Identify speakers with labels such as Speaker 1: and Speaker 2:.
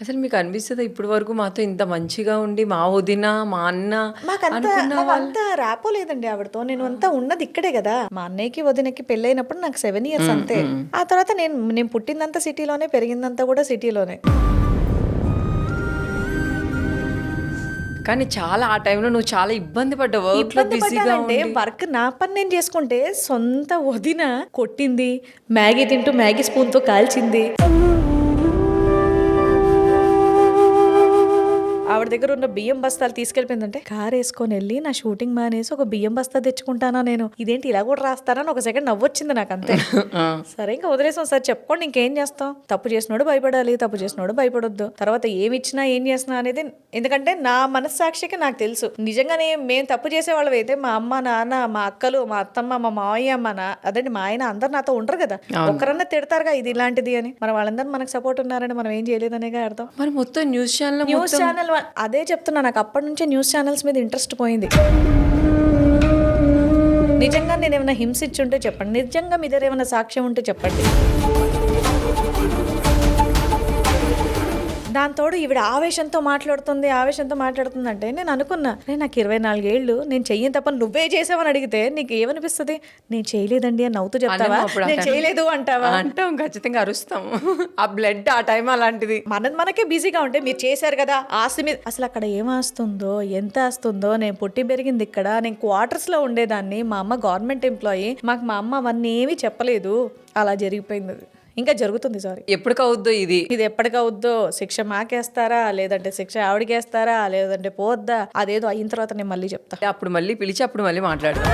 Speaker 1: అసలు మీకు అనిపిస్తదా ఇప్పటి వరకు మాతో ఇంత మంచిగా ఉండి మా వదిన, మా అన్న అనుకున్న వాళ్ళు
Speaker 2: నాకంత ర్యాపో లేదండి ఆవిడతో. నేను అంతా ఉన్నది ఇక్కడే కదా. మా అన్నయ్యకి వదినకి పెళ్ళైనప్పుడు నాకు 7 ఇయర్స్ అంతే. ఆ తర్వాత నేను పుట్టిందంతా సిటీలోనే, పెరిగిందంతా కూడా సిటీలోనే.
Speaker 1: కానీ చాలా ఆ టైంలో నువ్వు చాలా ఇబ్బంది పడ్డావు. వర్క్‌లో
Speaker 2: ఇబ్బంది
Speaker 1: బిజీగా
Speaker 2: పడ్డానంటే
Speaker 1: ఉండి.
Speaker 2: వర్క్ నా పని నేను చేసుకుంటే సొంత వదిన కొట్టింది, మ్యాగీ తింటూ మ్యాగీ స్పూన్తో కాల్చింది. ఆవిడ దగ్గర ఉన్న బియ్యం బస్తాలు తీసుకెళ్ళిపోయిందంటే కార్ వేసుకొని వెళ్ళి నా షూటింగ్ మానేసి ఒక బియ్యం బస్తా తెచ్చుకుంటానా నేను, ఇదేంటి ఇలా కూడా రాస్తానని ఒక సెకండ్ నవ్వొచ్చింది నాకు అంతే. సరే ఇంకా వదిలేసాం సార్, చెప్పుకోండి ఇంకేం చేస్తాం. తప్పు చేసినోడు భయపడాలి, తప్పు చేసినోడు భయపడొద్దు. తర్వాత ఏమి ఇచ్చినా ఏం చేసినా అనేది, ఎందుకంటే నా మనస్సాక్షికి నాకు తెలుసు. నిజంగానే మేము తప్పు చేసేవాళ్ళం అయితే మా అమ్మ నాన్న, మా అక్కలు, మా అత్తమ్మ, మా మావయ్య, అదండి మా ఆయన అందరు నాతో ఉండరు కదా. ఒక్కరన్నా తిడతారుగా ఇది ఇలాంటిది అని. మరి వాళ్ళందరూ మనకు సపోర్ట్ ఉన్నారని మనం ఏం చేయలేదనేగా అర్థం.
Speaker 1: మరి మొత్తం న్యూస్
Speaker 2: ఛానల్ అదే చెప్తున్నా, నాకు అప్పటి నుంచే న్యూస్ ఛానల్స్ మీద ఇంట్రెస్ట్ పోయింది. నిజంగా నేను ఏమైనా హింసించుంటే చెప్పండి, నిజంగా మీ దగ్గర ఏమైనా సాక్ష్యం ఉంటే చెప్పండి. దాంతోడు ఈవిడ ఆవేశంతో మాట్లాడుతుంది అంటే నేను అనుకున్నా, నాకు 24 ఏళ్ళు, నేను చెయ్యని తప్ప నువ్వే చేసావని అడిగితే నీకు ఏమనిపిస్తుంది? నేను చేయలేదండి అని నవ్వుతూ చెప్తావా, నేను చేయలేదు అంటావా?
Speaker 1: అంటాం, ఖచ్చితంగా అరుస్తాం. ఆ బ్లడ్ ఆ టైం అలాంటిది.
Speaker 2: మనకే బిజీగా ఉంటే మీరు చేశారు కదా ఆస్తి మీద, అసలు అక్కడ ఏం ఆస్తుందో ఎంత ఆస్తుందో. నేను పుట్టి పెరిగింది ఇక్కడ, నేను క్వార్టర్స్ లో ఉండేదాన్ని, మా అమ్మ గవర్నమెంట్ ఎంప్లాయీ, మాకు మా అమ్మ అవన్నీ ఏమీ చెప్పలేదు. అలా జరిగిపోయింది. అది ఇంకా జరుగుతుంది. సారీ,
Speaker 1: ఎప్పటికవుద్దో ఇది
Speaker 2: ఎప్పటికవుద్దో. శిక్ష మాకేస్తారా, లేదంటే శిక్ష ఆవిడకేస్తారా, లేదంటే పోద్దా, అదేదో అయిన తర్వాత నేను మళ్ళీ చెప్తా.
Speaker 1: అప్పుడు మళ్ళీ పిలిచి అప్పుడు మళ్ళీ మాట్లాడతాం.